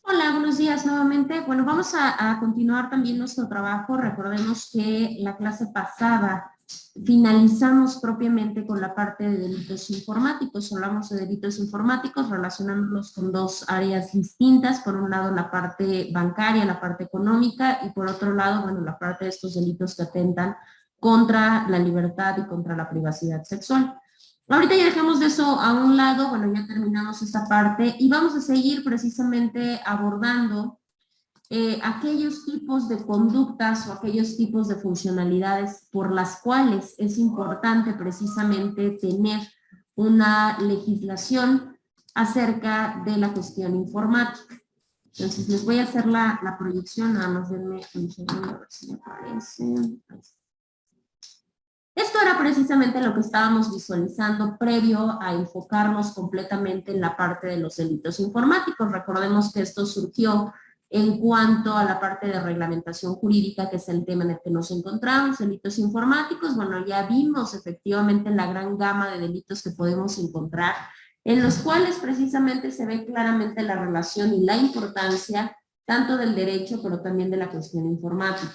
Hola, buenos días nuevamente. Bueno, vamos a continuar también nuestro trabajo. Recordemos que la clase pasada finalizamos propiamente con la parte de delitos informáticos. Hablamos de delitos informáticos relacionándolos con dos áreas distintas. Por un lado, la parte bancaria, la parte económica, y por otro lado, bueno, la parte de estos delitos que atentan contra la libertad y contra la privacidad sexual. Ahorita ya dejamos de eso a un lado, bueno, ya terminamos esta parte y vamos a seguir precisamente abordando aquellos tipos de conductas o aquellos tipos de funcionalidades por las cuales es importante precisamente tener una legislación acerca de la cuestión informática. Entonces les voy a hacer la proyección, nada más denme un segundo a ver si me aparece. Esto era precisamente lo que estábamos visualizando previo a enfocarnos completamente en la parte de los delitos informáticos. Recordemos que esto surgió en cuanto a la parte de reglamentación jurídica, que es el tema en el que nos encontramos, delitos informáticos. Bueno, ya vimos efectivamente la gran gama de delitos que podemos encontrar, en los cuales precisamente se ve claramente la relación y la importancia tanto del derecho, pero también de la cuestión informática.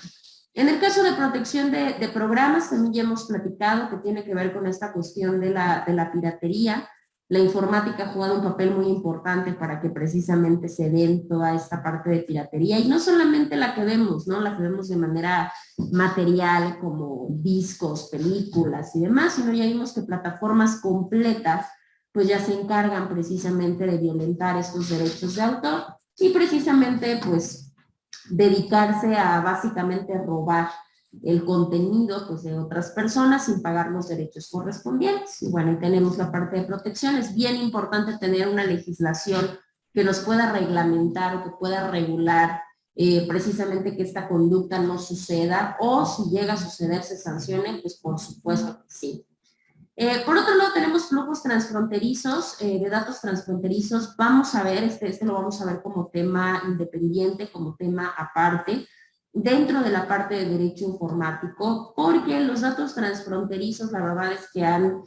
En el caso de protección de programas, también ya hemos platicado que tiene que ver con esta cuestión de la piratería. La informática ha jugado un papel muy importante para que precisamente se den toda esta parte de piratería, y no solamente la que vemos, ¿no? La que vemos de manera material, como discos, películas y demás, sino ya vimos que plataformas completas pues ya se encargan precisamente de violentar estos derechos de autor y precisamente pues dedicarse a básicamente robar el contenido pues, de otras personas sin pagar los derechos correspondientes. Y bueno, y tenemos la parte de protección. Es bien importante tener una legislación que nos pueda reglamentar o que pueda regular precisamente que esta conducta no suceda, o si llega a suceder se sancione, pues por supuesto que sí. Por otro lado, tenemos flujos transfronterizos, de datos transfronterizos. Vamos a ver, este lo vamos a ver como tema independiente, como tema aparte, dentro de la parte de derecho informático, porque los datos transfronterizos, la verdad es que han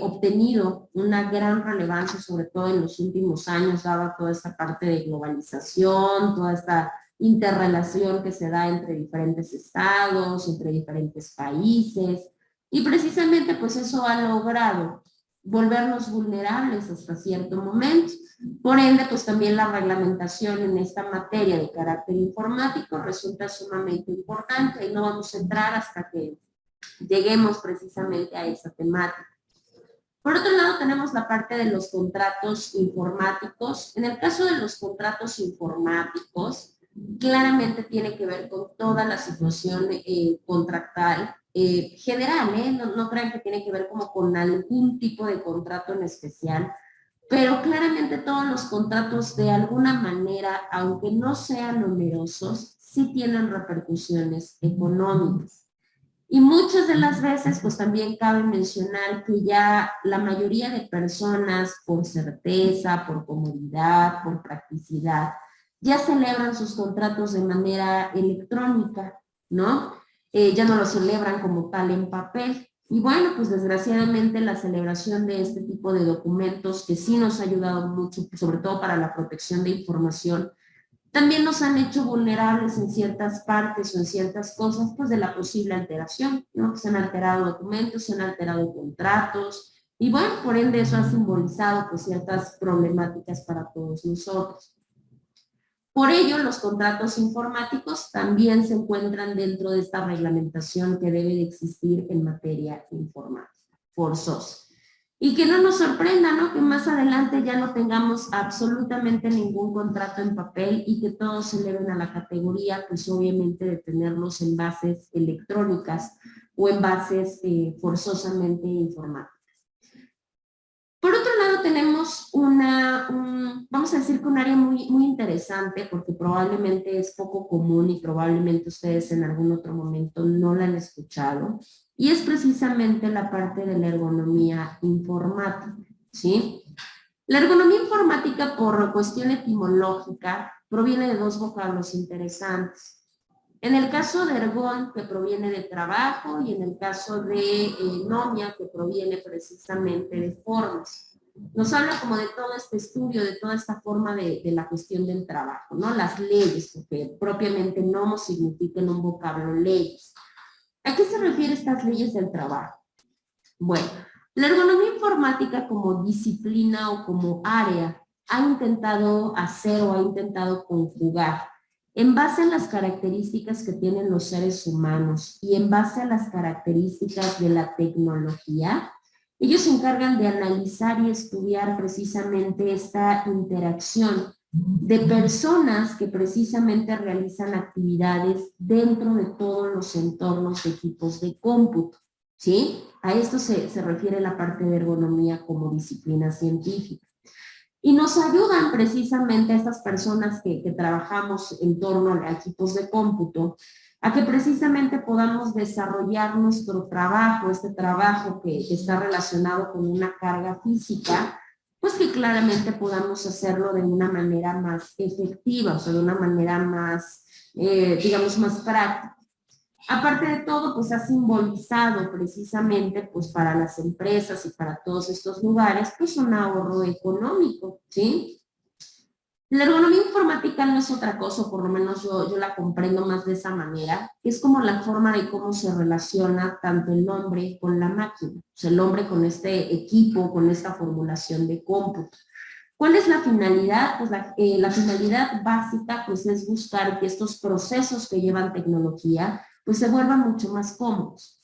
obtenido una gran relevancia, sobre todo en los últimos años, dada toda esta parte de globalización, toda esta interrelación que se da entre diferentes estados, entre diferentes países. Y precisamente pues eso ha logrado volvernos vulnerables hasta cierto momento. Por ende, pues también la reglamentación en esta materia de carácter informático resulta sumamente importante, y no vamos a entrar hasta que lleguemos precisamente a esa temática. Por otro lado, tenemos la parte de los contratos informáticos. En el caso de los contratos informáticos, claramente tiene que ver con toda la situación contractual general, no crean que tiene que ver como con algún tipo de contrato en especial, pero claramente todos los contratos de alguna manera, aunque no sean numerosos, sí tienen repercusiones económicas. Y muchas de las veces, pues también cabe mencionar que ya la mayoría de personas, por certeza, por comodidad, por practicidad, ya celebran sus contratos de manera electrónica, ¿no? Ya no lo celebran como tal en papel. Y bueno, pues desgraciadamente la celebración de este tipo de documentos, que sí nos ha ayudado mucho, sobre todo para la protección de información, también nos han hecho vulnerables en ciertas partes o en ciertas cosas, pues de la posible alteración, ¿no? Se han alterado documentos, se han alterado contratos, y bueno, por ende eso ha simbolizado pues ciertas problemáticas para todos nosotros. Por ello, los contratos informáticos también se encuentran dentro de esta reglamentación que debe de existir en materia informática, forzosa. Y que no nos sorprenda, ¿no? Que más adelante ya no tengamos absolutamente ningún contrato en papel y que todos se eleven a la categoría, pues obviamente, de tenerlos en bases electrónicas o en bases forzosamente informáticas. Por otro lado, tenemos vamos a decir que un área muy interesante, porque probablemente es poco común y probablemente ustedes en algún otro momento no la han escuchado, y es precisamente la parte de la ergonomía informática, ¿sí? La ergonomía informática, por cuestión etimológica, proviene de dos vocablos interesantes. En el caso de ergón, que proviene de trabajo, y en el caso de nomia, que proviene precisamente de formas. nos habla como de todo este estudio, de toda esta forma de la cuestión del trabajo, ¿no? Las leyes, porque propiamente no significan un vocablo leyes. ¿A qué se refieren estas leyes del trabajo? Bueno, la ergonomía informática como disciplina o como área ha intentado hacer o ha intentado conjugar en base a las características que tienen los seres humanos y en base a las características de la tecnología. Ellos se encargan de analizar y estudiar precisamente esta interacción de personas que precisamente realizan actividades dentro de todos los entornos de equipos de cómputo, ¿sí? A esto se refiere la parte de ergonomía como disciplina científica. Y nos ayudan precisamente a estas personas que trabajamos en torno a equipos de cómputo, a que precisamente podamos desarrollar nuestro trabajo, este trabajo que está relacionado con una carga física, pues que claramente podamos hacerlo de una manera más efectiva, o sea, de una manera más, digamos, más práctica. Aparte de todo, pues ha simbolizado precisamente, pues para las empresas y para todos estos lugares, pues un ahorro económico, ¿sí? La ergonomía informática no es otra cosa, por lo menos yo la comprendo más de esa manera, es como la forma de cómo se relaciona tanto el hombre con la máquina, o sea, el hombre con este equipo, con esta formulación de cómputo. ¿Cuál es la finalidad? Pues la finalidad básica pues es buscar que estos procesos que llevan tecnología pues se vuelvan mucho más cómodos.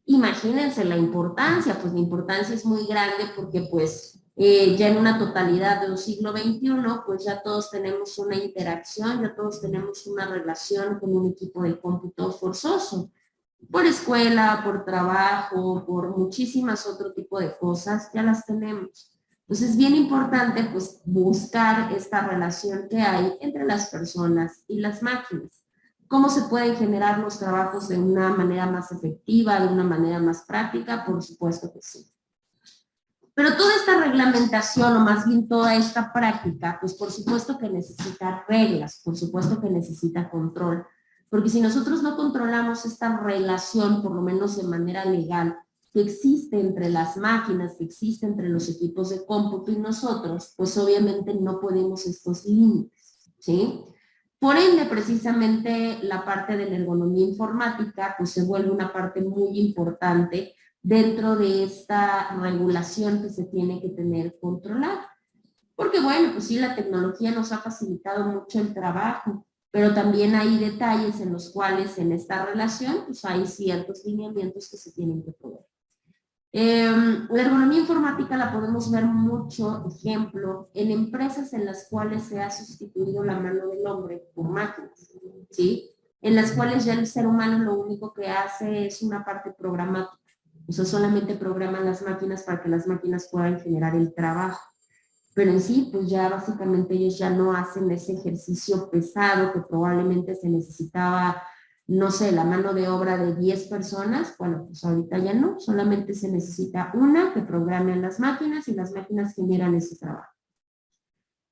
Imagínense la importancia, pues la importancia es muy grande porque pues ya en una totalidad de un siglo XXI pues ya todos tenemos una interacción, ya todos tenemos una relación con un equipo de cómputo forzoso. Por escuela, por trabajo, por muchísimas otro tipo de cosas, ya las tenemos. Entonces es bien importante pues buscar esta relación que hay entre las personas y las máquinas. ¿Cómo se pueden generar los trabajos de una manera más efectiva, de una manera más práctica? Por supuesto que sí. Pero toda esta reglamentación, o más bien toda esta práctica, pues por supuesto que necesita reglas, por supuesto que necesita control. Porque si nosotros no controlamos esta relación, por lo menos de manera legal, que existe entre las máquinas, que existe entre los equipos de cómputo y nosotros, pues obviamente no ponemos estos límites, ¿sí? Por ende, precisamente la parte de la ergonomía informática pues se vuelve una parte muy importante dentro de esta regulación que se tiene que tener controlada. Porque bueno, pues sí, la tecnología nos ha facilitado mucho el trabajo, pero también hay detalles en los cuales en esta relación pues hay ciertos lineamientos que se tienen que proveer. La ergonomía informática la podemos ver mucho, ejemplo, en empresas en las cuales se ha sustituido la mano del hombre por máquinas, ¿sí? En las cuales ya el ser humano lo único que hace es una parte programática, o sea, solamente programan las máquinas para que las máquinas puedan generar el trabajo. Pero en sí, pues ya básicamente ellos ya no hacen ese ejercicio pesado que probablemente se necesitaba, no sé, la mano de obra de 10 personas. Bueno, pues ahorita ya no, solamente se necesita una que programe las máquinas y las máquinas generan ese trabajo.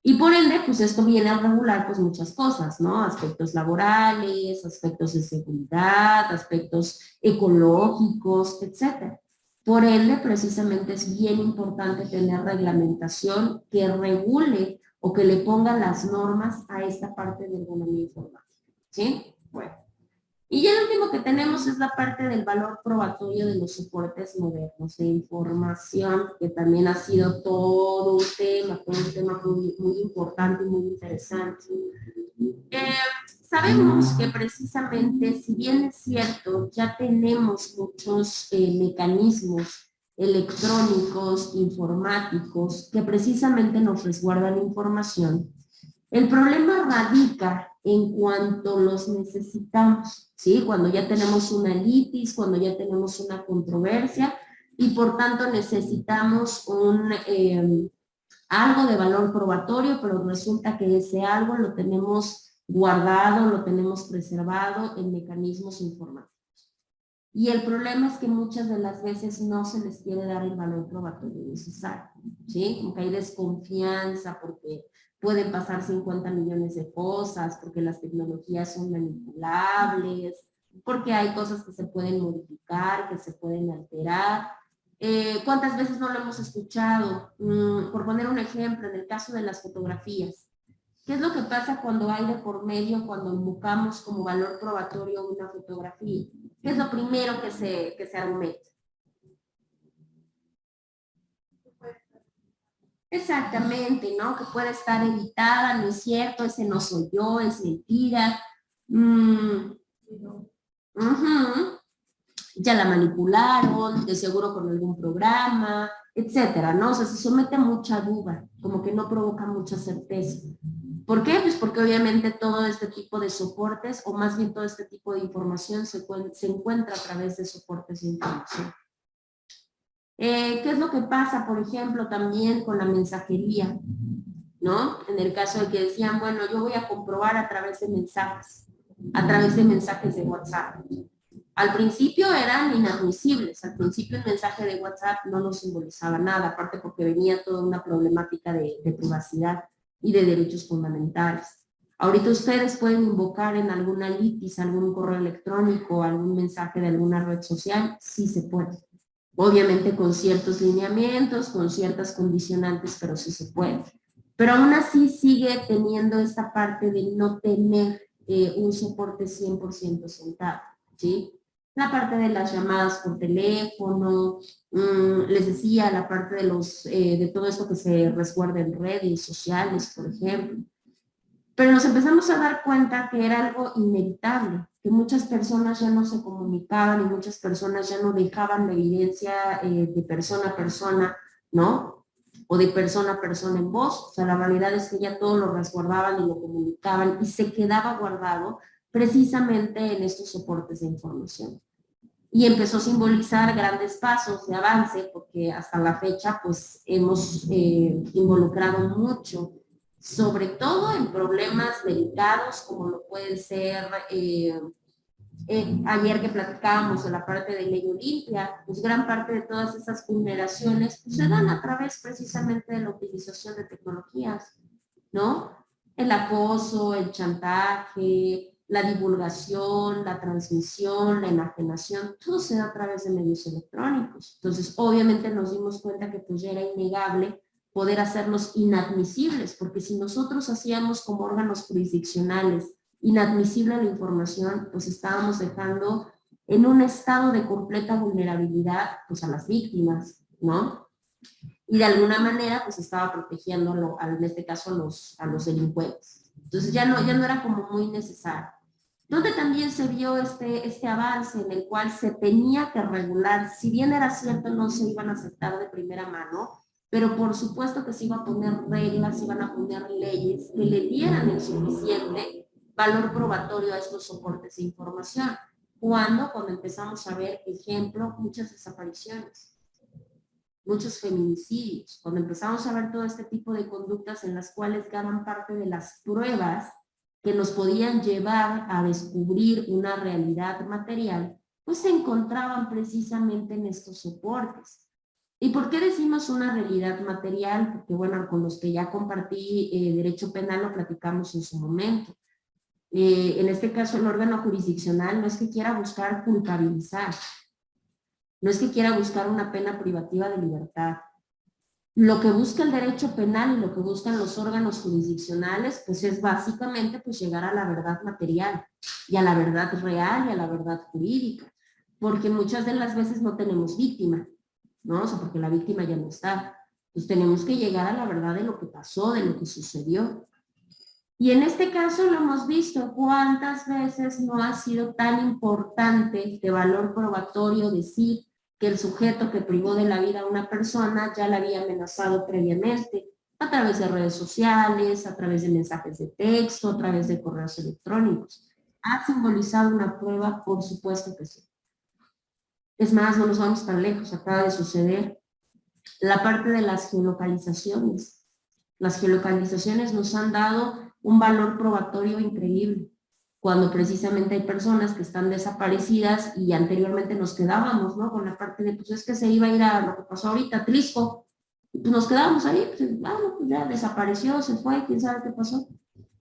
Y por ende, pues esto viene a regular pues muchas cosas, ¿no? Aspectos laborales, aspectos de seguridad, aspectos ecológicos, etcétera. Por ende, precisamente es bien importante tener reglamentación que regule o que le ponga las normas a esta parte de ergonomía informática, ¿sí? Bueno. Y ya el último que tenemos es la parte del valor probatorio de los soportes modernos de información, que también ha sido todo un tema muy, muy importante y muy interesante. Sabemos que precisamente, si bien es cierto, ya tenemos muchos mecanismos electrónicos, informáticos, que precisamente nos resguardan información, el problema radica en cuanto los necesitamos, ¿sí? Cuando ya tenemos una litis, cuando ya tenemos una controversia y por tanto necesitamos algo de valor probatorio, pero resulta que ese algo lo tenemos guardado, lo tenemos preservado en mecanismos informáticos. Y el problema es que muchas de las veces no se les quiere dar el valor probatorio necesario, ¿sí? Como que hay desconfianza porque pueden pasar 50 millones de cosas, porque las tecnologías son manipulables, porque hay cosas que se pueden modificar, que se pueden alterar. ¿Cuántas veces no lo hemos escuchado? Por poner un ejemplo, en el caso de las fotografías. ¿Qué es lo que pasa cuando hay de por medio, cuando invocamos como valor probatorio una fotografía? ¿Qué es lo primero que se argumenta? Exactamente, ¿no? Que puede estar editada, no es cierto, ese no soy yo, es mentira. Mm, ujú, ya la manipularon, de seguro con algún programa, etcétera, ¿no? O sea, se somete a mucha duda, como que no provoca mucha certeza. ¿Por qué? Pues porque obviamente todo este tipo de soportes, o más bien todo este tipo de información se encuentra a través de soportes de información. ¿Qué es lo que pasa, por ejemplo, también con la mensajería? ¿No? En el caso de que decían, bueno, yo voy a comprobar a través de mensajes de WhatsApp. Al principio eran inadmisibles, al principio el mensaje de WhatsApp no nos simbolizaba nada, aparte porque venía toda una problemática de privacidad y de derechos fundamentales. Ahorita ustedes pueden invocar en alguna litis, algún correo electrónico, algún mensaje de alguna red social, sí se puede. Obviamente con ciertos lineamientos, con ciertas condicionantes, pero sí se puede. Pero aún así sigue teniendo esta parte de no tener un soporte 100% sentado, ¿sí? La parte de las llamadas por teléfono, les decía, la parte de todo esto que se resguarda en redes sociales, por ejemplo. Pero nos empezamos a dar cuenta que era algo inevitable, que muchas personas ya no se comunicaban y muchas personas ya no dejaban la evidencia de persona a persona, ¿no? O de persona a persona en voz. O sea, la realidad es que ya todo lo resguardaban y lo comunicaban y se quedaba guardado precisamente en estos soportes de información. Y empezó a simbolizar grandes pasos de avance, porque hasta la fecha pues hemos involucrado mucho, sobre todo en problemas delicados como lo pueden ser, ayer que platicábamos de la parte de Ley Olimpia, pues gran parte de todas esas vulneraciones pues, se dan a través precisamente de la utilización de tecnologías, ¿no? El acoso, el chantaje, la divulgación, la transmisión, la enajenación, todo se da a través de medios electrónicos. Entonces, obviamente nos dimos cuenta que pues ya era innegable poder hacerlos inadmisibles, porque si nosotros hacíamos como órganos jurisdiccionales inadmisible la información, pues estábamos dejando en un estado de completa vulnerabilidad pues a las víctimas, ¿no? Y de alguna manera pues estaba protegiendo, en este caso, a los delincuentes. Entonces ya no era como muy necesario. Donde también se vio este avance en el cual se tenía que regular, si bien era cierto no se iban a aceptar de primera mano, pero por supuesto que se iban a poner reglas, se iban a poner leyes que le dieran el suficiente valor probatorio a estos soportes de información. Cuando empezamos a ver, ejemplo, muchas desapariciones, muchos feminicidios, cuando empezamos a ver todo este tipo de conductas en las cuales gran parte de las pruebas que nos podían llevar a descubrir una realidad material, pues se encontraban precisamente en estos soportes. ¿Y por qué decimos una realidad material? Porque bueno, con los que ya compartí derecho penal lo platicamos en su momento. En este caso el órgano jurisdiccional no es que quiera buscar culpabilizar, no es que quiera buscar una pena privativa de libertad. Lo que busca el derecho penal y lo que buscan los órganos jurisdiccionales, pues es básicamente pues llegar a la verdad material y a la verdad real y a la verdad jurídica, porque muchas de las veces no tenemos víctima, ¿no? O sea, porque la víctima ya no está. Pues tenemos que llegar a la verdad de lo que pasó, de lo que sucedió. Y en este caso lo hemos visto, cuántas veces no ha sido tan importante de valor probatorio decir que el sujeto que privó de la vida a una persona ya la había amenazado previamente a través de redes sociales, a través de mensajes de texto, a través de correos electrónicos. ¿Ha simbolizado una prueba? Por supuesto que sí. Es más, no nos vamos tan lejos, acaba de suceder la parte de las geolocalizaciones. Las geolocalizaciones nos han dado un valor probatorio increíble, cuando precisamente hay personas que están desaparecidas y anteriormente nos quedábamos, ¿no? Con la parte de, pues es que se iba a ir a lo que pasó ahorita, Tlisco, y pues nos quedábamos ahí, pues, bueno, pues ya desapareció, se fue, quién sabe qué pasó.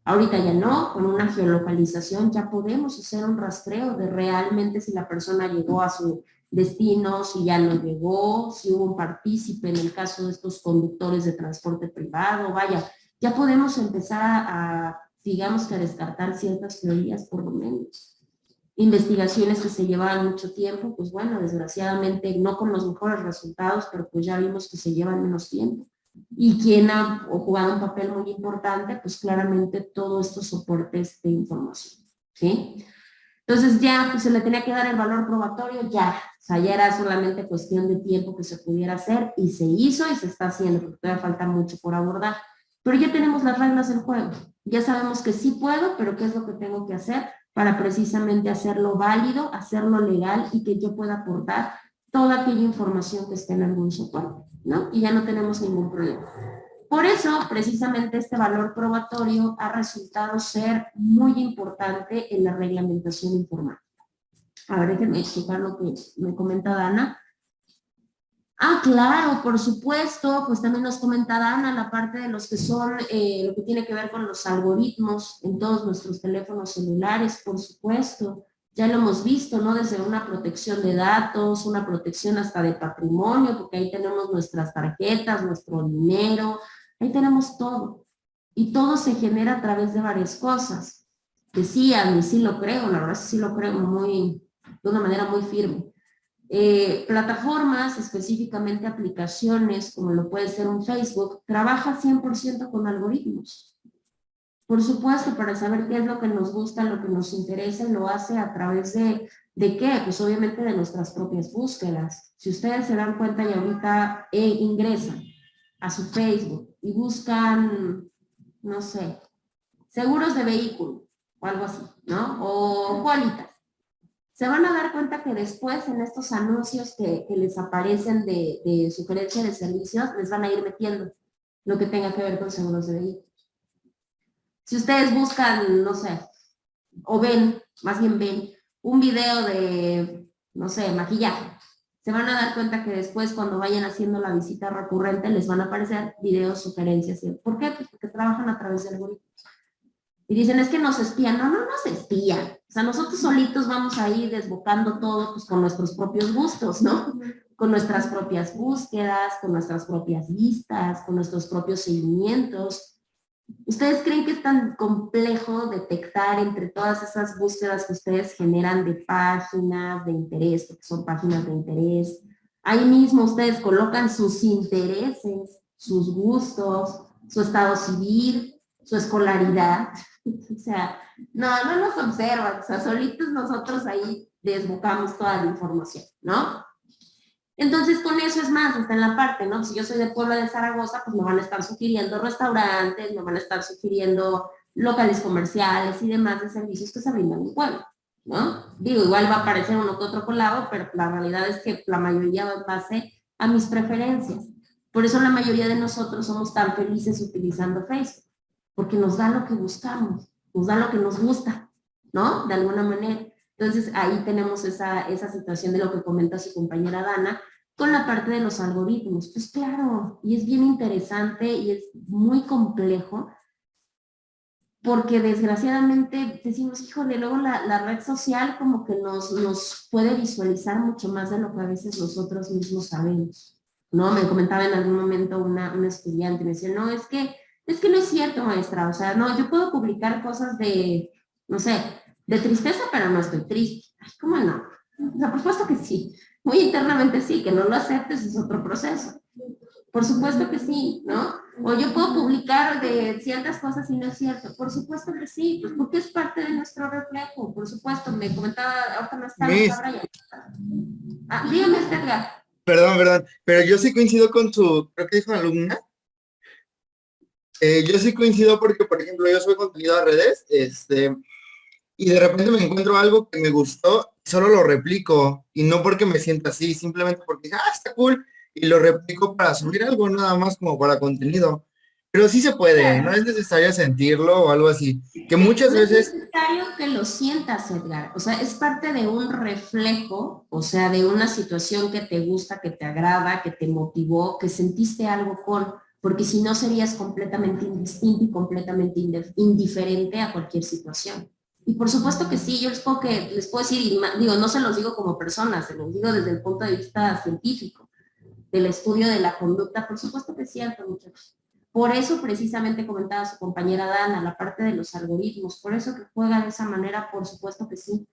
Ahorita ya no, con una geolocalización ya podemos hacer un rastreo de realmente si la persona llegó a su destino, si ya no llegó, si hubo un partícipe en el caso de estos conductores de transporte privado, vaya, ya podemos empezar digamos que a descartar ciertas teorías por lo menos. Investigaciones que se llevaban mucho tiempo, pues bueno, desgraciadamente no con los mejores resultados, pero pues ya vimos que se llevan menos tiempo. Y quien ha jugado un papel muy importante, pues claramente todos estos soportes de información, ¿sí? Entonces ya pues, se le tenía que dar el valor probatorio, ya, o sea, ya era solamente cuestión de tiempo que se pudiera hacer y se hizo y se está haciendo, porque todavía falta mucho por abordar. Pero ya tenemos las reglas del juego, ya sabemos que sí puedo, pero qué es lo que tengo que hacer para precisamente hacerlo válido, hacerlo legal y que yo pueda aportar toda aquella información que esté en algún soporte, ¿no? Y ya no tenemos ningún problema. Por eso, precisamente, este valor probatorio ha resultado ser muy importante en la reglamentación informática. A ver, déjenme explicar lo que me comenta Dana. Ah, claro, por supuesto, pues también nos comenta Dana la parte de los que son, lo que tiene que ver con los algoritmos en todos nuestros teléfonos celulares, por supuesto. Ya lo hemos visto, ¿no? Desde una protección de datos, una protección hasta de patrimonio, porque ahí tenemos nuestras tarjetas, nuestro dinero, ahí tenemos todo. Y todo se genera a través de varias cosas. Que sí, a mí sí lo creo, la verdad sí lo creo de una manera muy firme. Plataformas, específicamente aplicaciones, como lo puede ser un Facebook, trabaja 100% con algoritmos. Por supuesto, para saber qué es lo que nos gusta, lo que nos interesa, lo hace a través ¿de qué? Pues obviamente de nuestras propias búsquedas. Si ustedes se dan cuenta y ahorita ingresan a su Facebook y buscan, no sé, seguros de vehículo o algo así, ¿no? O cualitas. Se van a dar cuenta que después en estos anuncios que les aparecen de sugerencia de servicios, les van a ir metiendo lo que tenga que ver con seguros de vehículos. Si ustedes buscan, no sé, o ven, más bien ven, un video de, no sé, maquillaje, se van a dar cuenta que después cuando vayan haciendo la visita recurrente les van a aparecer videos, sugerencias. ¿Por qué? Pues porque trabajan a través de algoritmos. Y dicen, es que nos espían. No, no nos espían. O sea, nosotros solitos vamos a ir desbocando todo pues, con nuestros propios gustos, ¿no? Con nuestras propias búsquedas, con nuestras propias vistas, con nuestros propios seguimientos. ¿Ustedes creen que es tan complejo detectar entre todas esas búsquedas que ustedes generan de páginas de interés, porque son páginas de interés? Ahí mismo ustedes colocan sus intereses, sus gustos, su estado civil, su escolaridad. O sea, no nos observan, o sea, solitos nosotros ahí desbocamos toda la información, ¿no? Entonces, con eso es más, hasta en la parte, ¿no? Si yo soy de Puebla de Zaragoza, pues me van a estar sugiriendo restaurantes, me van a estar sugiriendo locales comerciales y demás de servicios que se brindan en Puebla, ¿no? Digo, igual va a aparecer uno que otro colado, pero la realidad es que la mayoría va en base a mis preferencias. Por eso la mayoría de nosotros somos tan felices utilizando Facebook, porque nos da lo que buscamos, nos da lo que nos gusta, ¿no? De alguna manera. Entonces, ahí tenemos esa situación de lo que comenta su compañera Dana, con la parte de los algoritmos. Pues claro, y es bien interesante y es muy complejo, porque desgraciadamente decimos, híjole, luego la red social como que nos puede visualizar mucho más de lo que a veces nosotros mismos sabemos, ¿no? Me comentaba en algún momento una estudiante, me decía, no, es que no es cierto, maestra, o sea, no, yo puedo publicar cosas de, no sé, de tristeza, pero no estoy triste. Ay, ¿cómo no? O sea, por supuesto que sí. Muy internamente sí, que no lo aceptes es otro proceso. Por supuesto que sí, ¿no? O yo puedo publicar de ciertas cosas y no es cierto. Por supuesto que sí, pues porque es parte de nuestro reflejo. Por supuesto, me comentaba, ahorita no está, Brian. Ah, dígame, Edgar. Perdón, pero yo sí coincido con su, creo que dijo alumna. Yo sí coincido porque, por ejemplo, yo subo contenido a redes, y de repente me encuentro algo que me gustó, solo lo replico, y no porque me sienta así, simplemente porque, está cool, y lo replico para subir algo, nada más como para contenido. Pero sí se puede, no es necesario sentirlo o algo así, que muchas veces... No es necesario que lo sientas, Edgar, o sea, es parte de un reflejo, o sea, de una situación que te gusta, que te agrada, que te motivó, que sentiste algo porque si no serías completamente indistinto y completamente indiferente a cualquier situación. Y por supuesto que sí, yo les puedo decir, y digo, no se los digo como personas, se los digo desde el punto de vista científico, del estudio de la conducta, por supuesto que es cierto, muchachos. Por eso precisamente comentaba su compañera Dana, la parte de los algoritmos, por eso que juega de esa manera, por supuesto que sí.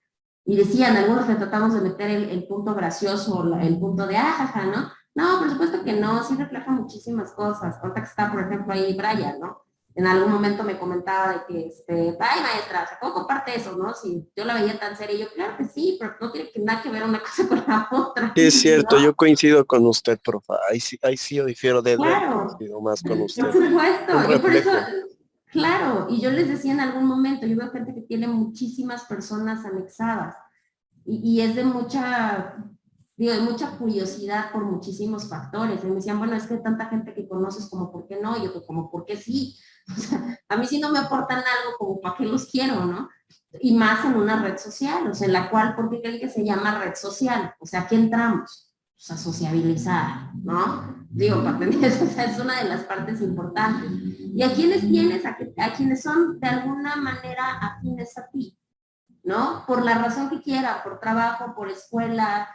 Y decían, algunos que tratamos de meter el punto gracioso, el punto de ajaja, ¿no? No, por supuesto que no, sí refleja muchísimas cosas. Ahorita que está, por ejemplo, ahí Brian, ¿no? En algún momento me comentaba de que, ay maestra, ¿cómo comparte eso, no? Si yo la veía tan seria, yo, claro que sí, pero no tiene nada que ver una cosa con la otra, Sí, es cierto, ¿no? yo coincido con usted, profa. Ahí sí yo difiero de él, Claro, coincido más con por usted. Un supuesto, yo por eso, reflejo. claro, y yo les decía en algún momento, yo veo gente que tiene muchísimas personas anexadas, y es de de mucha curiosidad por muchísimos factores. Y me decían, bueno, es que hay tanta gente que conoces, como por qué no, y yo como por qué sí. O sea, a mí sí no me aportan algo, como para qué los quiero, ¿no? Y más en una red social, o sea, en la cual, ¿por qué creen que se llama red social? O sea, ¿qué entramos? Pues a sociabilizar, ¿no? Digo, para tener eso, o sea, es una de las partes importantes. ¿Y a quiénes tienes? A quienes son de alguna manera afines a ti, ¿no? Por la razón que quiera, por trabajo, por escuela,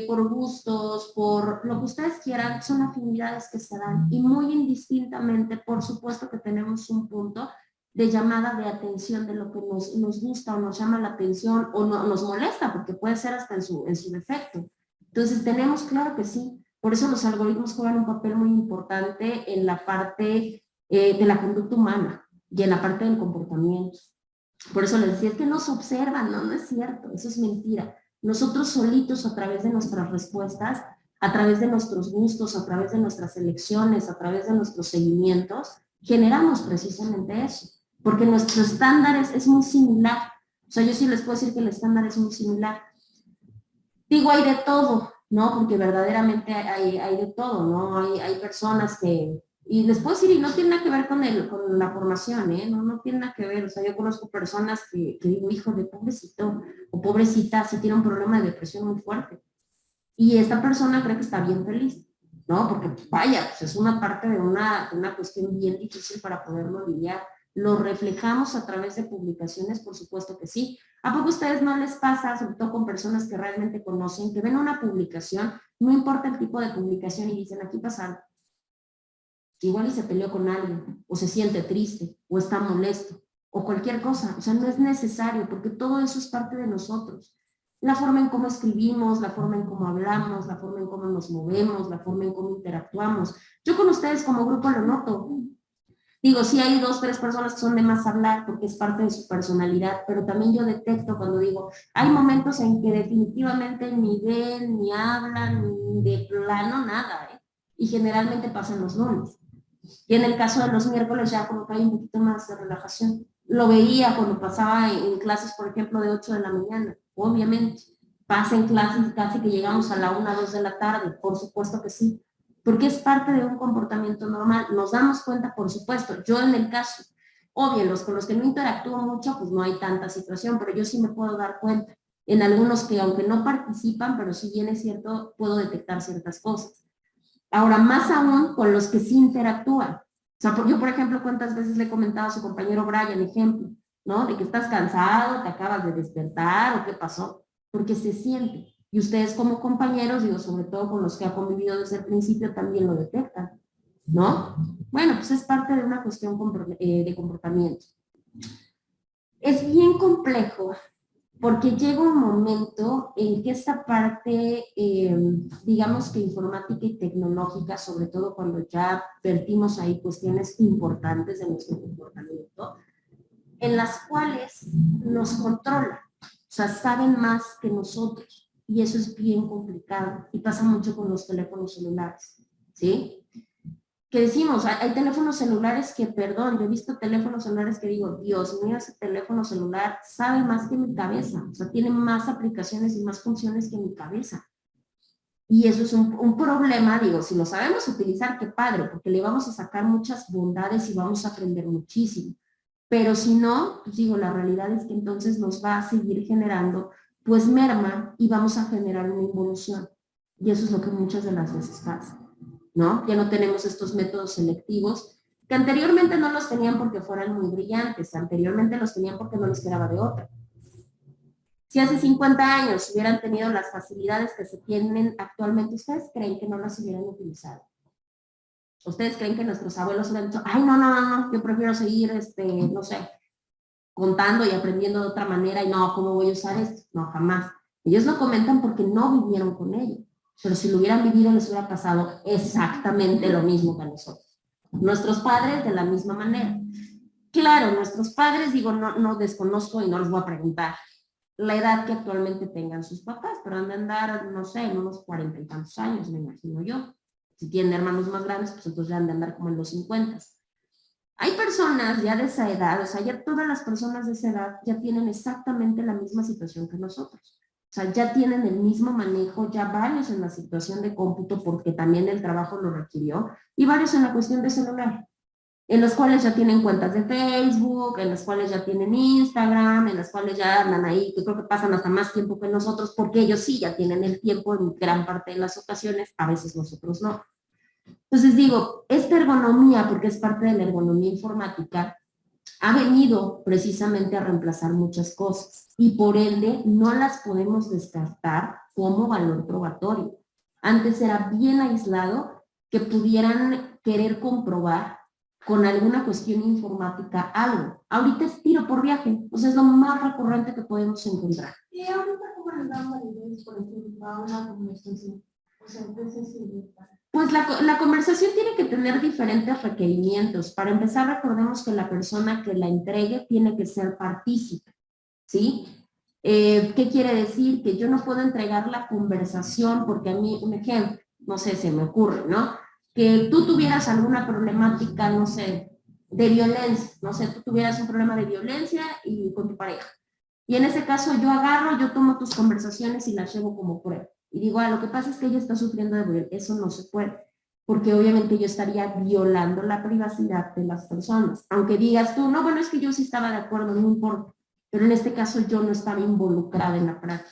por gustos, por lo que ustedes quieran, son afinidades que se dan. Y muy indistintamente, por supuesto que tenemos un punto de llamada de atención de lo que nos gusta o nos llama la atención o no, nos molesta, porque puede ser hasta en su defecto. Entonces tenemos, claro que sí. Por eso los algoritmos juegan un papel muy importante en la parte de la conducta humana y en la parte del comportamiento. Por eso les decía, es que nos observan, no, no es cierto, eso es mentira. Nosotros solitos, a través de nuestras respuestas, a través de nuestros gustos, a través de nuestras elecciones, a través de nuestros seguimientos, generamos precisamente eso. Porque nuestro estándar es muy similar. O sea, yo sí les puedo decir que el estándar es muy similar. Digo, hay de todo, ¿no? Porque verdaderamente hay de todo, ¿no? Hay personas que, y les puedo decir, y no tiene nada que ver con la formación, ¿eh? No, no tiene nada que ver. O sea, yo conozco personas que digo, hijo de pobrecito o pobrecita, sí tiene un problema de depresión muy fuerte. Y esta persona cree que está bien feliz, ¿no? Porque, pues, vaya, pues es una parte de una cuestión bien difícil para poderlo lidiar. ¿Lo reflejamos a través de publicaciones? Por supuesto que sí. ¿A poco a ustedes no les pasa, sobre todo con personas que realmente conocen, que ven una publicación, no importa el tipo de publicación, y dicen, aquí pasa algo? Igual y se peleó con alguien, o se siente triste, o está molesto, o cualquier cosa. O sea, no es necesario, porque todo eso es parte de nosotros. La forma en cómo escribimos, la forma en cómo hablamos, la forma en cómo nos movemos, la forma en cómo interactuamos. Yo con ustedes como grupo lo noto. Digo, sí hay 2, 3 personas que son de más hablar porque es parte de su personalidad, pero también yo detecto cuando digo, hay momentos en que definitivamente ni ven, ni hablan, ni de plano nada, ¿eh? Y generalmente pasan los lunes. Y en el caso de los miércoles ya como que hay un poquito más de relajación. Lo veía cuando pasaba en clases, por ejemplo, de 8 de la mañana, obviamente. Pasa en clases casi que llegamos a la 1, 2 de la tarde, por supuesto que sí, porque es parte de un comportamiento normal. Nos damos cuenta, por supuesto. Yo en el caso, obvio, los con los que no interactúo mucho, pues no hay tanta situación, pero yo sí me puedo dar cuenta. En algunos que aunque no participan, pero si bien es cierto, puedo detectar ciertas cosas. Ahora, más aún con los que sí interactúan. O sea, yo, por ejemplo, cuántas veces le he comentado a su compañero Brian, ejemplo, ¿no? De que estás cansado, te acabas de despertar o qué pasó, porque se siente. Y ustedes como compañeros, digo, sobre todo con los que ha convivido desde el principio, también lo detectan, ¿no? Bueno, pues es parte de una cuestión de comportamiento. Es bien complejo porque llega un momento en que esta parte, digamos que informática y tecnológica, sobre todo cuando ya vertimos ahí cuestiones importantes de nuestro comportamiento, en las cuales nos controla, o sea, saben más que nosotros, y eso es bien complicado, y pasa mucho con los teléfonos celulares, ¿sí? Que decimos, hay teléfonos celulares que, perdón, yo he visto teléfonos celulares que digo, Dios mío, ese teléfono celular sabe más que mi cabeza, o sea, tiene más aplicaciones y más funciones que mi cabeza. Y eso es un problema, digo, si lo sabemos utilizar, qué padre, porque le vamos a sacar muchas bondades y vamos a aprender muchísimo. Pero si no, pues digo, la realidad es que entonces nos va a seguir generando, pues merma, y vamos a generar una involución. Y eso es lo que muchas de las veces pasa, ¿no? Ya no tenemos estos métodos selectivos, que anteriormente no los tenían porque fueran muy brillantes, anteriormente los tenían porque no les quedaba de otra. Si hace 50 años hubieran tenido las facilidades que se tienen actualmente, ¿ustedes creen que no las hubieran utilizado? ¿Ustedes creen que nuestros abuelos hubieran dicho, ay, no, yo prefiero seguir, no sé, contando y aprendiendo de otra manera y no, ¿cómo voy a usar esto? No, jamás. Ellos lo comentan porque no vivieron con ello, pero si lo hubieran vivido les hubiera pasado exactamente lo mismo que a nosotros. Nuestros padres de la misma manera. Claro, nuestros padres, digo, no desconozco y no les voy a preguntar la edad que actualmente tengan sus papás, pero han de andar, no sé, en unos 40 y tantos años, me imagino yo. Si tienen hermanos más grandes, pues entonces ya han de andar como en los 50. Hay personas ya de esa edad, o sea, ya todas las personas de esa edad ya tienen exactamente la misma situación que nosotros. O sea, ya tienen el mismo manejo, ya varios en la situación de cómputo porque también el trabajo lo requirió, y varios en la cuestión de celular, en los cuales ya tienen cuentas de Facebook, en las cuales ya tienen Instagram, en las cuales ya andan ahí, que creo que pasan hasta más tiempo que nosotros, porque ellos sí ya tienen el tiempo en gran parte de las ocasiones, a veces nosotros no. Entonces digo, esta ergonomía, porque es parte de la ergonomía informática, ha venido precisamente a reemplazar muchas cosas y por ende no las podemos descartar como valor probatorio. Antes era bien aislado que pudieran querer comprobar con alguna cuestión informática algo. Ahorita es tiro por viaje, o sea, es lo más recurrente que podemos encontrar. Y ahorita como le dan validez, por ejemplo, a una conversación. O sea, entonces pues la conversación tiene que tener diferentes requerimientos. Para empezar, recordemos que la persona que la entregue tiene que ser partícipe, ¿sí? ¿Qué quiere decir? Que yo no puedo entregar la conversación porque a mí, un ejemplo, no sé, se me ocurre, ¿no? Que tú tuvieras alguna problemática, no sé, de violencia, no sé, tú tuvieras un problema de violencia y con tu pareja. Y en ese caso yo agarro, yo tomo tus conversaciones y las llevo como prueba. Y digo, lo que pasa es que ella está sufriendo de violencia. Eso no se puede, porque obviamente yo estaría violando la privacidad de las personas. Aunque digas tú, no, bueno, es que yo sí estaba de acuerdo, no importa. Pero en este caso yo no estaba involucrada en la práctica.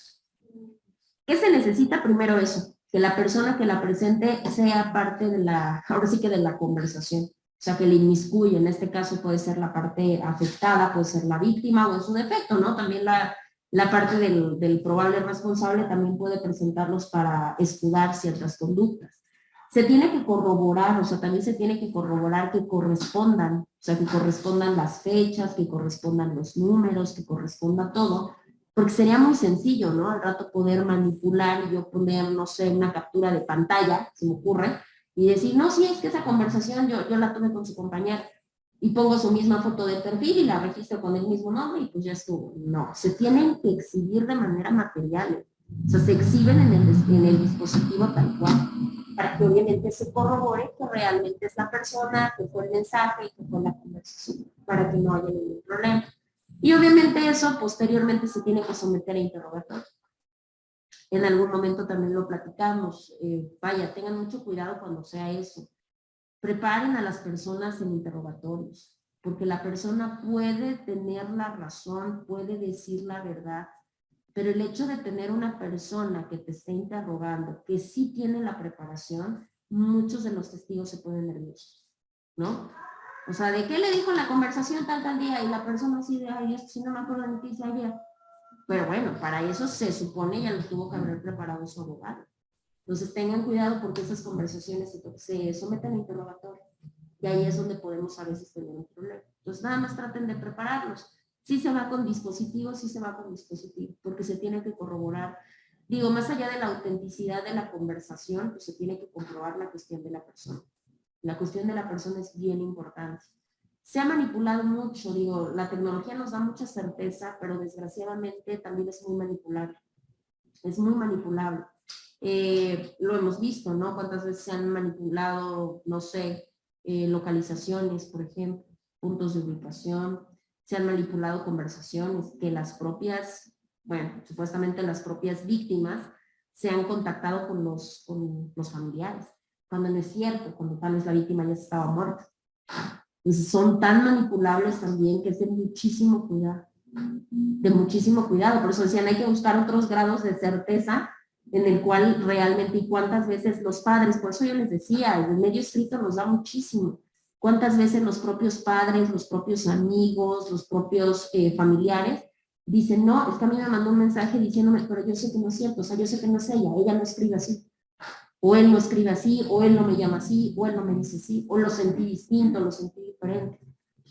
¿Qué se necesita? Primero eso, que la persona que la presente sea parte de la, ahora sí que de la conversación. O sea, que le inmiscuye, en este caso puede ser la parte afectada, puede ser la víctima o en su defecto, ¿no? También la parte del probable responsable también puede presentarlos para escudar ciertas conductas. Se tiene que corroborar, o sea, también se tiene que corroborar que correspondan, o sea, que correspondan las fechas, que correspondan los números, que corresponda todo, porque sería muy sencillo, ¿no? Al rato poder manipular y yo poner, no sé, una captura de pantalla, se me ocurre, y decir, no, sí, es que esa conversación yo la tuve con su compañera, y pongo su misma foto de perfil y la registro con el mismo nombre y pues ya estuvo. No, se tienen que exhibir de manera material, o sea, se exhiben en el dispositivo tal cual, para que obviamente se corrobore que realmente es la persona, que fue el mensaje y que fue la conversación, para que no haya ningún problema. Y obviamente eso posteriormente se tiene que someter a interrogatorio. En algún momento también lo platicamos, vaya, tengan mucho cuidado cuando sea eso. Preparen a las personas en interrogatorios, porque la persona puede tener la razón, puede decir la verdad, pero el hecho de tener una persona que te esté interrogando, que sí tiene la preparación, muchos de los testigos se ponen nerviosos, ¿no? O sea, ¿de qué le dijo en la conversación tal día? Y la persona así de, ay, esto sí no me acuerdo ni qué hice ayer. Pero bueno, para eso se supone ya lo tuvo que haber preparado su abogado. Entonces tengan cuidado porque esas conversaciones se someten a interrogatorio. Y ahí es donde podemos a veces tener un problema. Entonces nada más traten de prepararlos. Sí se va con dispositivos, sí se va con dispositivos, porque se tiene que corroborar. Digo, más allá de la autenticidad de la conversación, pues se tiene que comprobar la cuestión de la persona. La cuestión de la persona es bien importante. Se ha manipulado mucho, digo, la tecnología nos da mucha certeza, pero desgraciadamente también es muy manipulable. Es muy manipulable. Lo hemos visto, ¿no? Cuántas veces se han manipulado, no sé, localizaciones, por ejemplo, puntos de ubicación, se han manipulado conversaciones que las propias, bueno, supuestamente las propias víctimas se han contactado con los familiares, cuando no es cierto, cuando tal vez la víctima ya estaba muerta. Entonces son tan manipulables también que es de muchísimo cuidado, por eso decían, hay que buscar otros grados de certeza en el cual realmente, y cuántas veces los padres, por eso yo les decía, el medio escrito nos da muchísimo, cuántas veces los propios padres, los propios amigos, los propios familiares dice, no, es que a mí me mandó un mensaje diciéndome, pero yo sé que no es cierto, o sea, yo sé que no es ella no escribe así, o él no escribe así, o él no me llama así, o él no me dice así, o lo sentí distinto, lo sentí diferente.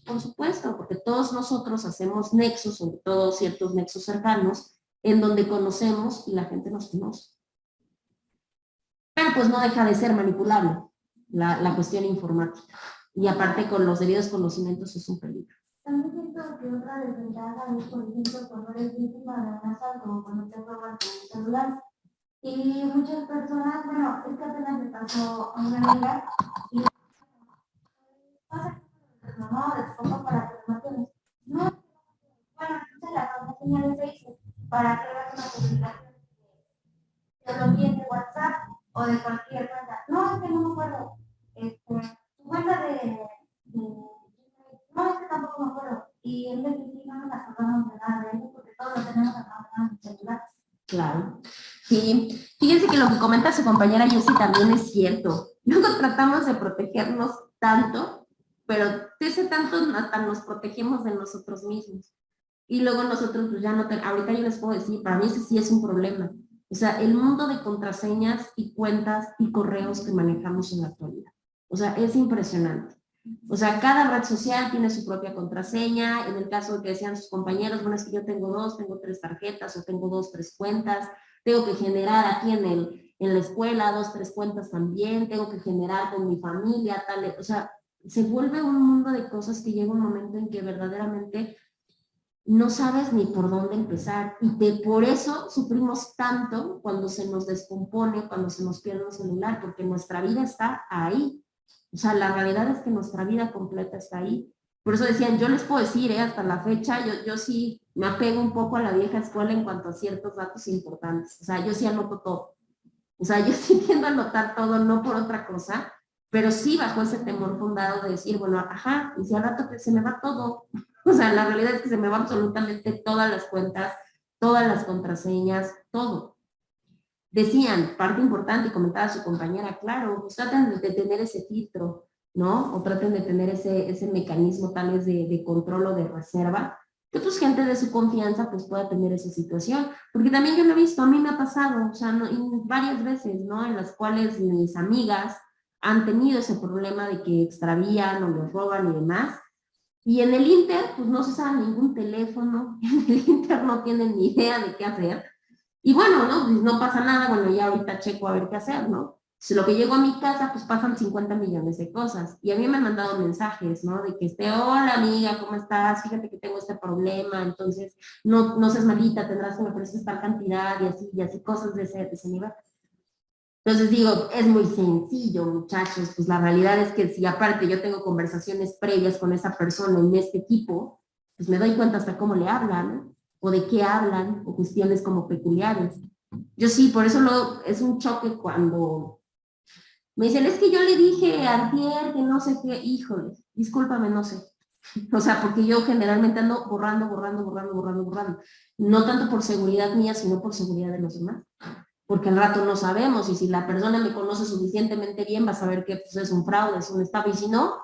Por supuesto, porque todos nosotros hacemos nexos, sobre todo ciertos nexos cercanos, en donde conocemos y la gente nos conoce. Pero pues no deja de ser manipulable la cuestión informática. Y aparte con los debidos conocimientos es un peligro. También siento que otra desventaja es, por ejemplo, cuando eres víctima de un asalto, como cuando te roban tu celular. Y muchas personas, bueno, es que apenas me pasó a una amiga y pasa que mamá o de tu papá para que lo maten. No, bueno, entonces la contraseña de Facebook para que hagas una publicación que lo envíes de WhatsApp o de cualquier cuenta. No, es que no me acuerdo. Tu cuenta no, es que tampoco me acuerdo. Y en vez de decir, no nos acordamos de nada de eso porque todos lo tenemos acá en el celular. Claro. Sí, fíjense que lo que comenta su compañera Jessie también es cierto. Luego tratamos de protegernos tanto, pero ese tanto hasta nos protegemos de nosotros mismos. Y luego nosotros pues ya no, ahorita yo les puedo decir, para mí ese sí es un problema. O sea, el mundo de contraseñas y cuentas y correos que manejamos en la actualidad. O sea, es impresionante. O sea, cada red social tiene su propia contraseña. En el caso de que decían sus compañeros, bueno, es que yo tengo 2, tengo 3 tarjetas o tengo 2, 3 cuentas. Tengo que generar aquí en la escuela 2, 3 cuentas también. Tengo que generar con mi familia, tal. O sea, se vuelve un mundo de cosas que llega un momento en que verdaderamente no sabes ni por dónde empezar. Y por eso sufrimos tanto cuando se nos descompone, cuando se nos pierde un celular, porque nuestra vida está ahí. O sea, la realidad es que nuestra vida completa está ahí. Por eso decían, yo les puedo decir, hasta la fecha, yo sí me apego un poco a la vieja escuela en cuanto a ciertos datos importantes. O sea, yo sí anoto todo. O sea, yo sí tiendo a anotar todo, no por otra cosa, pero sí bajo ese temor fundado de decir, bueno, ajá, y si al rato que se me va todo. O sea, la realidad es que se me van absolutamente todas las cuentas, todas las contraseñas, todo. Decían, parte importante, y comentaba su compañera, claro, pues traten de tener ese filtro, ¿no? O traten de tener ese mecanismo tal vez de control o de reserva, que pues gente de su confianza pues pueda tener esa situación. Porque también yo lo he visto, a mí me ha pasado, o sea, varias veces, ¿no? En las cuales mis amigas han tenido ese problema de que extravían o los roban y demás. Y en el Inter, pues no se sabe ningún teléfono, en el Inter no tienen ni idea de qué hacer. Y bueno, ¿no? Pues no pasa nada, bueno, ya ahorita checo a ver qué hacer, ¿no? Si lo que llego a mi casa, pues pasan 50 millones de cosas. Y a mí me han mandado mensajes, ¿no? De que hola amiga, ¿cómo estás? Fíjate que tengo este problema, entonces no seas malita, tendrás que me prestar tal cantidad y así cosas de ese nivel. Entonces digo, es muy sencillo, muchachos, pues la realidad es que si aparte yo tengo conversaciones previas con esa persona en este equipo, pues me doy cuenta hasta cómo le hablan, ¿no? O de qué hablan, o cuestiones como peculiares. Yo sí, por eso es un choque cuando me dicen, es que yo le dije a Antier que no sé qué, híjole, discúlpame, no sé. O sea, porque yo generalmente ando borrando. No tanto por seguridad mía, sino por seguridad de los demás. Porque al rato no sabemos, y si la persona me conoce suficientemente bien, va a saber que pues, es un fraude, es un estafa, y si no,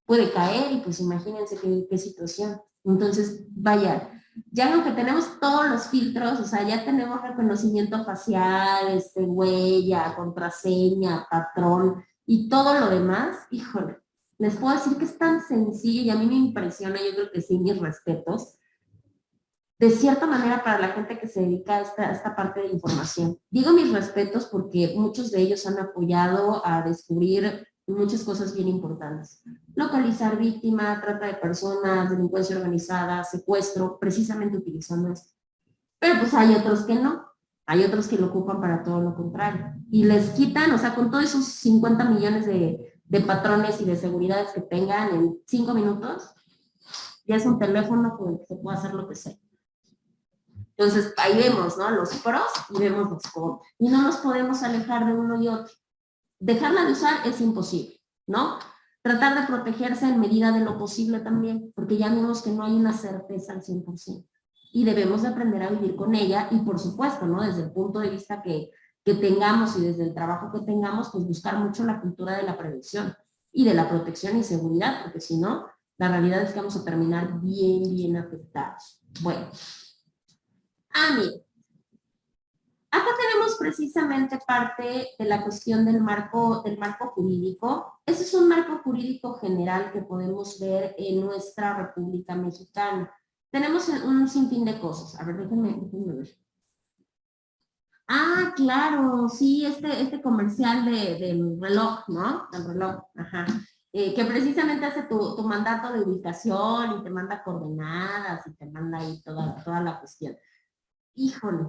puede caer, y pues imagínense qué situación. Entonces, vaya, ya aunque tenemos todos los filtros, o sea, ya tenemos reconocimiento facial, huella, contraseña, patrón, y todo lo demás, híjole, les puedo decir que es tan sencillo, y a mí me impresiona, yo creo que sí, mis respetos, de cierta manera para la gente que se dedica a esta parte de información. Digo mis respetos porque muchos de ellos han apoyado a descubrir muchas cosas bien importantes. Localizar víctima, trata de personas, delincuencia organizada, secuestro, precisamente utilizando esto. Pero pues hay otros que no. Hay otros que lo ocupan para todo lo contrario. Y les quitan, o sea, con todos esos 50 millones de patrones y de seguridades que tengan en 5 minutos, ya es un teléfono con el que se puede hacer lo que sea. Entonces, ahí vemos, ¿no? Los pros y vemos los contras. Y no nos podemos alejar de uno y otro. Dejarla de usar es imposible, ¿no? Tratar de protegerse en medida de lo posible también, porque ya vemos que no hay una certeza al 100%. Y debemos de aprender a vivir con ella y, por supuesto, ¿no? Desde el punto de vista que tengamos y desde el trabajo que tengamos, pues buscar mucho la cultura de la prevención y de la protección y seguridad, porque si no, La realidad es que vamos a terminar bien afectados. Bueno. Mire. Acá tenemos precisamente parte de la cuestión del marco jurídico. Ese es un marco jurídico general que podemos ver en nuestra República Mexicana. Tenemos un sinfín de cosas. A ver, déjenme ver. Claro, sí, este comercial del reloj, ¿no? Del reloj, ajá. Que precisamente hace tu mandato de ubicación y te manda coordenadas y te manda ahí toda la cuestión. Híjole.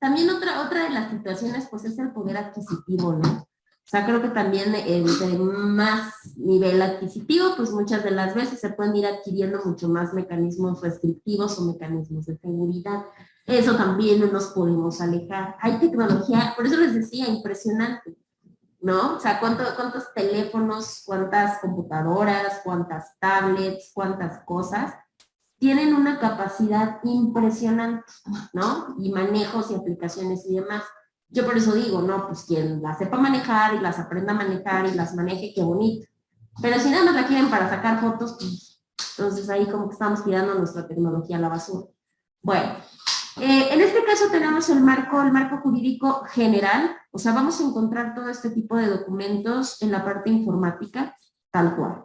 También otra de las situaciones, pues, es el poder adquisitivo, ¿no? O sea, creo que también de más nivel adquisitivo, pues muchas de las veces se pueden ir adquiriendo mucho más mecanismos restrictivos o mecanismos de seguridad. Eso también no nos podemos alejar. Hay tecnología, por eso les decía, impresionante, ¿no? O sea, cuántos teléfonos, cuántas computadoras, cuántas tablets, cuántas cosas tienen una capacidad impresionante, ¿no? Y manejos y aplicaciones y demás. Yo por eso digo, no, pues quien las sepa manejar y las aprenda a manejar y las maneje, qué bonito. Pero si nada más la quieren para sacar fotos, pues entonces ahí como que estamos tirando nuestra tecnología a la basura. Bueno, en este caso tenemos el marco jurídico general, o sea, vamos a encontrar todo este tipo de documentos en la parte informática, tal cual.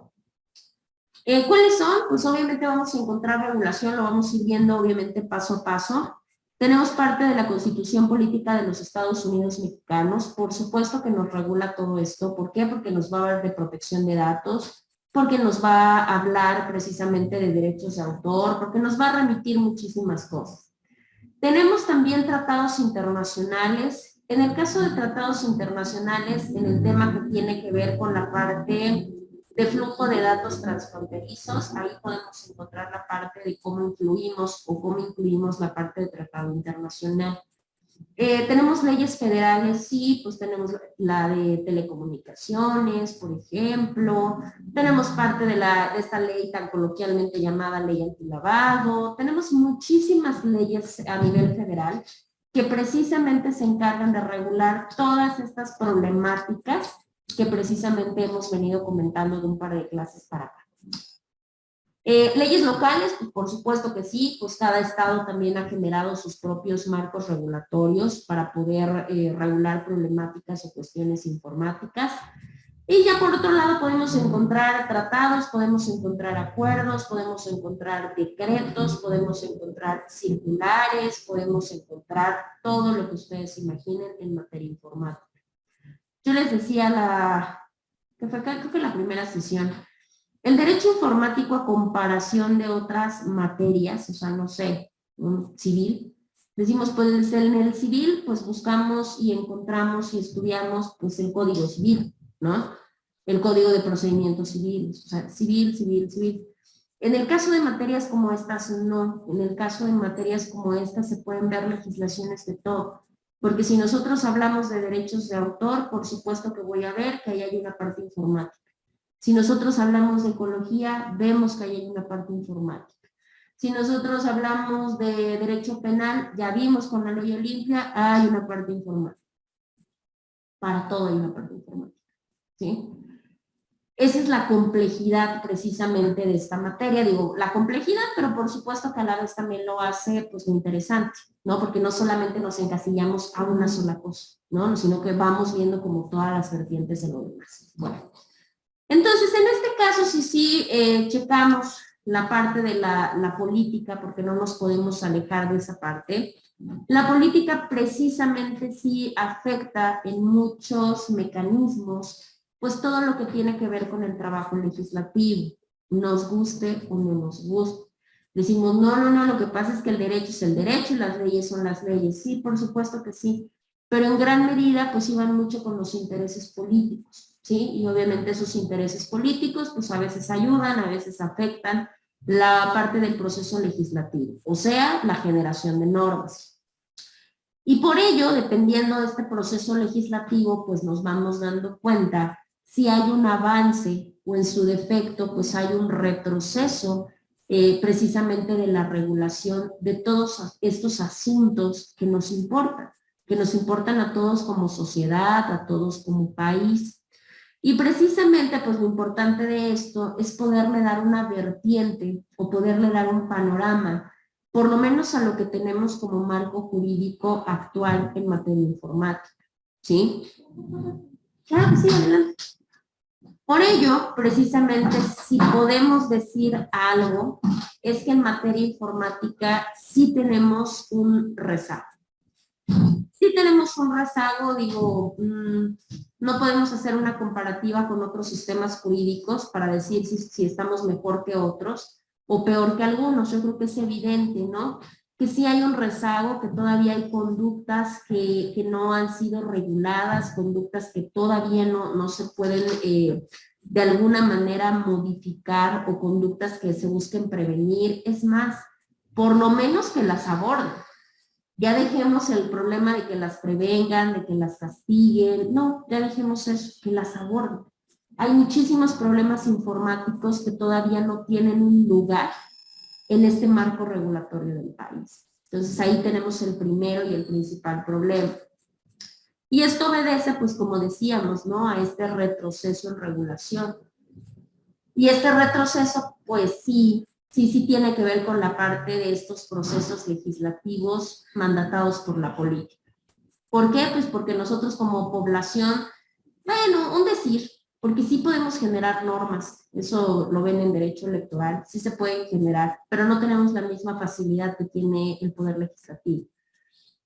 ¿Cuáles son? Pues obviamente vamos a encontrar regulación, lo vamos a ir viendo obviamente paso a paso. Tenemos parte de la Constitución Política de los Estados Unidos Mexicanos, por supuesto que nos regula todo esto. ¿Por qué? Porque nos va a hablar de protección de datos, porque nos va a hablar precisamente de derechos de autor, porque nos va a remitir muchísimas cosas. Tenemos también tratados internacionales. En el caso de tratados internacionales, en el tema que tiene que ver con la parte de flujo de datos transfronterizos, ahí podemos encontrar la parte de cómo influimos o cómo incluimos la parte de tratado internacional. Tenemos leyes federales, sí, pues tenemos la de telecomunicaciones, por ejemplo, tenemos parte de esta ley tan coloquialmente llamada ley antilavado, tenemos muchísimas leyes a nivel federal que precisamente se encargan de regular todas estas problemáticas que precisamente hemos venido comentando de un par de clases para acá. Leyes locales, pues por supuesto que sí, pues cada estado también ha generado sus propios marcos regulatorios para poder regular problemáticas o cuestiones informáticas. Y ya por otro lado podemos encontrar tratados, podemos encontrar acuerdos, podemos encontrar decretos, podemos encontrar circulares, podemos encontrar todo lo que ustedes imaginen en materia informática. Yo les decía creo que la primera sesión, el derecho informático a comparación de otras materias, o sea, no sé, civil, decimos, pues en el civil, pues buscamos y encontramos y estudiamos, pues el Código Civil, ¿no? El Código de Procedimientos Civiles, o sea, civil. En el caso de materias como estas, no. En el caso de materias como estas se pueden ver legislaciones de todo. Porque si nosotros hablamos de derechos de autor, por supuesto que voy a ver que ahí hay una parte informática. Si nosotros hablamos de ecología, vemos que ahí hay una parte informática. Si nosotros hablamos de derecho penal, ya vimos con la ley Olimpia, hay una parte informática. Para todo hay una parte informática. ¿Sí? Esa es la complejidad precisamente de esta materia. Digo, la complejidad, pero por supuesto que a la vez también lo hace pues interesante, ¿no? Porque no solamente nos encasillamos a una sola cosa, ¿no? Sino que vamos viendo como todas las vertientes de lo demás. Bueno, entonces en este caso sí checamos la parte de la política, porque no nos podemos alejar de esa parte. La política precisamente sí afecta en muchos mecanismos pues todo lo que tiene que ver con el trabajo legislativo, nos guste o no nos guste. Decimos, no, lo que pasa es que el derecho es el derecho y las leyes son las leyes. Sí, por supuesto que sí, pero en gran medida pues iban mucho con los intereses políticos, ¿sí? Y obviamente esos intereses políticos pues a veces ayudan, a veces afectan la parte del proceso legislativo, o sea, la generación de normas. Y por ello, dependiendo de este proceso legislativo, pues nos vamos dando cuenta si hay un avance o en su defecto, pues hay un retroceso precisamente de la regulación de todos estos asuntos que nos importan a todos como sociedad, a todos como país. Y precisamente, pues lo importante de esto es poderle dar una vertiente o poderle dar un panorama, por lo menos a lo que tenemos como marco jurídico actual en materia informática, ¿sí? Claro que sí, adelante. Por ello, precisamente, si podemos decir algo, es que en materia informática sí tenemos un rezago. Sí tenemos un rezago, digo, no podemos hacer una comparativa con otros sistemas jurídicos para decir si estamos mejor que otros o peor que algunos. Yo creo que es evidente, ¿no? Que sí hay un rezago, que todavía hay conductas que no han sido reguladas, conductas que todavía no se pueden de alguna manera modificar o conductas que se busquen prevenir. Es más, por lo menos que las aborden. Ya dejemos el problema de que las prevengan, de que las castiguen. No, ya dejemos eso, que las aborden. Hay muchísimos problemas informáticos que todavía no tienen un lugar en este marco regulatorio del país. Entonces ahí tenemos el primero y el principal problema. Y esto obedece, pues como decíamos, ¿no? A este retroceso en regulación. Y este retroceso, pues sí tiene que ver con la parte de estos procesos legislativos mandatados por la política. ¿Por qué? Pues porque nosotros como población, bueno, un decir, porque sí podemos generar normas, eso lo ven en derecho electoral, sí se pueden generar, pero no tenemos la misma facilidad que tiene el Poder Legislativo.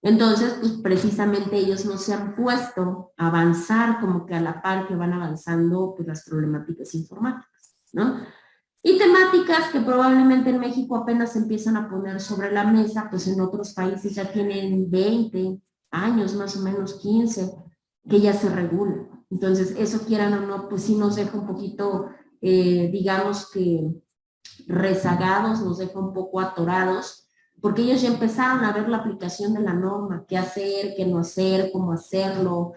Entonces, pues precisamente ellos no se han puesto a avanzar como que a la par que van avanzando pues, las problemáticas informáticas, ¿no? Y temáticas que probablemente en México apenas se empiezan a poner sobre la mesa, pues en otros países ya tienen 20 años, más o menos 15, que ya se regulan. Entonces, eso quieran o no, pues sí nos deja un poquito, digamos que rezagados, nos deja un poco atorados, porque ellos ya empezaron a ver la aplicación de la norma, qué hacer, qué no hacer, cómo hacerlo,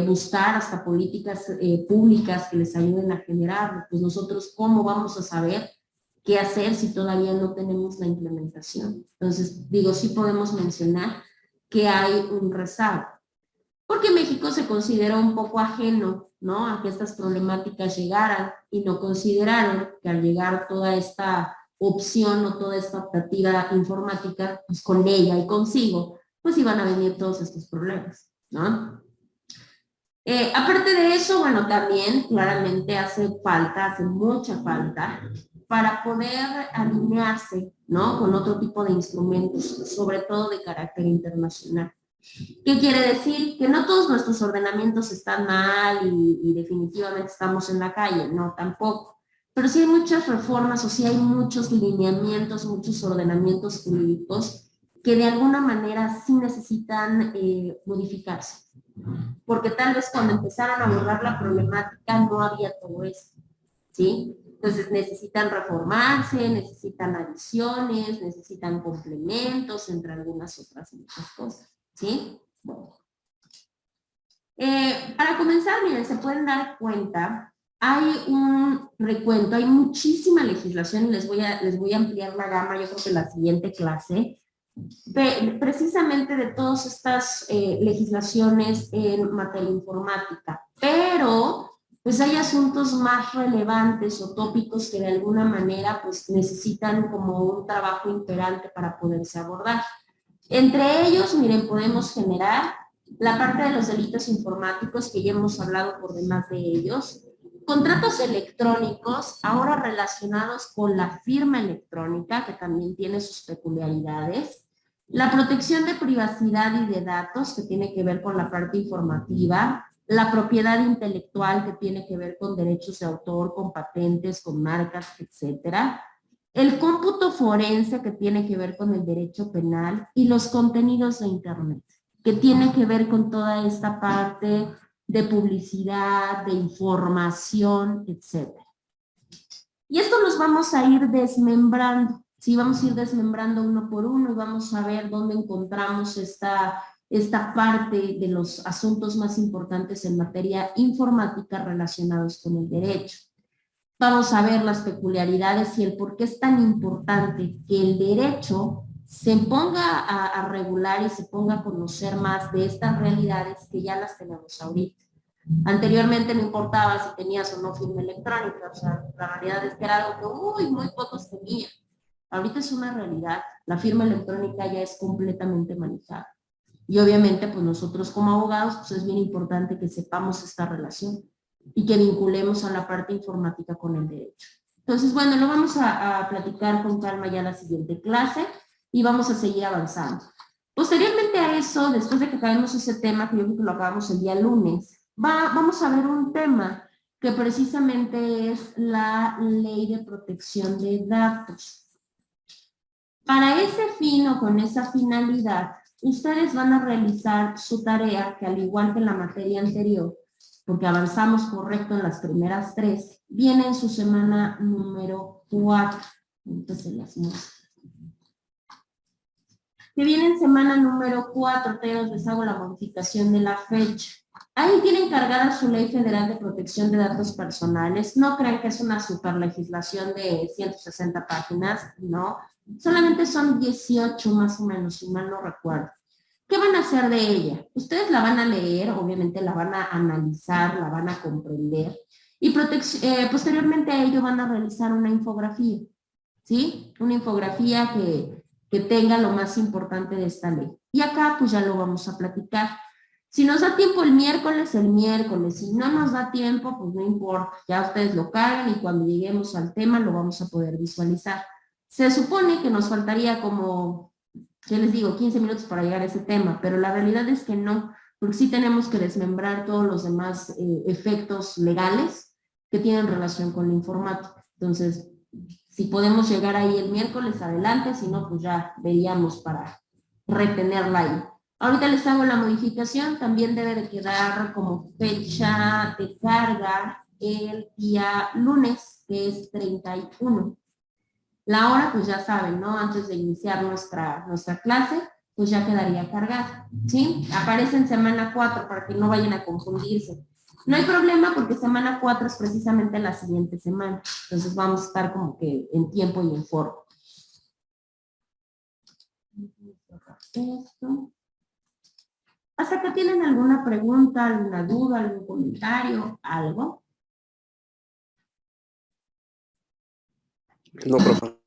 buscar hasta políticas públicas que les ayuden a generarlo. Pues nosotros, ¿cómo vamos a saber qué hacer si todavía no tenemos la implementación? Entonces, digo, sí podemos mencionar que hay un rezago, porque México se consideró un poco ajeno, ¿no? A que estas problemáticas llegaran y no consideraron que al llegar toda esta opción o toda esta optativa informática, pues con ella y consigo, pues iban a venir todos estos problemas, ¿no? Aparte de eso, bueno, también claramente hace mucha falta para poder alinearse, ¿no? Con otro tipo de instrumentos, sobre todo de carácter internacional. ¿Qué quiere decir? Que no todos nuestros ordenamientos están mal y definitivamente estamos en la calle, no, tampoco. Pero sí hay muchas reformas o sí hay muchos lineamientos, muchos ordenamientos jurídicos que de alguna manera sí necesitan modificarse. Porque tal vez cuando empezaron a abordar la problemática no había todo esto, ¿sí? Entonces necesitan reformarse, necesitan adiciones, necesitan complementos, entre algunas otras muchas cosas, ¿sí? Bueno. Para comenzar, miren, se pueden dar cuenta, hay un recuento, hay muchísima legislación y les voy a ampliar la gama, yo creo que en la siguiente clase, precisamente de todas estas legislaciones en materia informática, pero pues hay asuntos más relevantes o tópicos que de alguna manera pues necesitan como un trabajo imperante para poderse abordar. Entre ellos, miren, podemos generar la parte de los delitos informáticos, que ya hemos hablado por demás de ellos, contratos electrónicos, ahora relacionados con la firma electrónica, que también tiene sus peculiaridades, la protección de privacidad y de datos, que tiene que ver con la parte informativa, la propiedad intelectual, que tiene que ver con derechos de autor, con patentes, con marcas, etcétera, el cómputo forense, que tiene que ver con el derecho penal, y los contenidos de Internet, que tiene que ver con toda esta parte de publicidad, de información, etc. Y esto los vamos a ir desmembrando, ¿sí? Vamos a ir desmembrando uno por uno y vamos a ver dónde encontramos esta parte de los asuntos más importantes en materia informática relacionados con el derecho. Vamos a ver las peculiaridades y el por qué es tan importante que el derecho se ponga a regular y se ponga a conocer más de estas realidades que ya las tenemos ahorita. Anteriormente no importaba si tenías o no firma electrónica, o sea, la realidad es que era algo que, muy pocos tenían. Ahorita es una realidad, la firma electrónica ya es completamente manejada. Y obviamente, pues nosotros como abogados, pues es bien importante que sepamos esta relación y que vinculemos a la parte informática con el derecho. Entonces, bueno, lo vamos a platicar con calma ya en la siguiente clase y vamos a seguir avanzando. Posteriormente a eso, después de que acabemos ese tema, que yo creo que lo acabamos el día lunes, vamos a ver un tema que precisamente es la Ley de Protección de Datos. Para ese fin o con esa finalidad, ustedes van a realizar su tarea, que al igual que en la materia anterior, porque avanzamos correcto en las primeras 3, viene en su semana número 4. Entonces las muestro. Que viene en semana número 4, les hago la modificación de la fecha. Ahí tienen cargada su Ley Federal de Protección de Datos Personales. No crean que es una super legislación de 160 páginas, no. Solamente son 18 más o menos, si mal no recuerdo. ¿Qué van a hacer de ella? Ustedes la van a leer, obviamente la van a analizar, la van a comprender y posteriormente a ello van a realizar una infografía, ¿sí? Una infografía que tenga lo más importante de esta ley. Y acá pues ya lo vamos a platicar. Si nos da tiempo el miércoles, si no nos da tiempo, pues no importa, ya ustedes lo cargan y cuando lleguemos al tema lo vamos a poder visualizar. Se supone que nos faltaría como, ¿qué les digo? 15 minutos para llegar a ese tema, pero la realidad es que no, porque sí tenemos que desmembrar todos los demás efectos legales que tienen relación con la informática. Entonces, si podemos llegar ahí el miércoles, adelante, si no, pues ya veríamos para retenerla ahí. Ahorita les hago la modificación, también debe de quedar como fecha de carga el día lunes, que es 31. La hora, pues ya saben, ¿no? Antes de iniciar nuestra clase, pues ya quedaría cargada, ¿sí? Aparece en semana 4 para que no vayan a confundirse. No hay problema porque semana 4 es precisamente la siguiente semana. Entonces vamos a estar como que en tiempo y en forma. Esto. ¿Hasta que tienen alguna pregunta, alguna duda, algún comentario, algo? No, profe.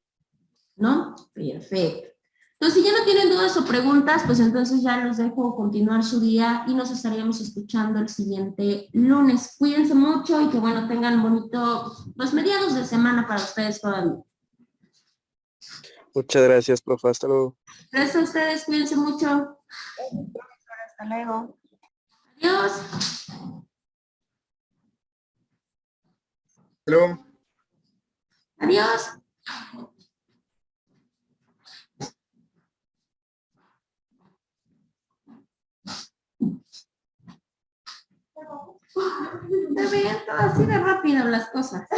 ¿No? Perfecto. Entonces, si ya no tienen dudas o preguntas, pues entonces ya los dejo continuar su día y nos estaríamos escuchando el siguiente lunes. Cuídense mucho y que, bueno, tengan bonito, pues, mediados de semana para ustedes todavía. Muchas gracias, profe. Hasta luego. Gracias a ustedes, cuídense mucho. Hasta luego. Adiós. Pero Adiós. Te vean todo así de rápido las cosas.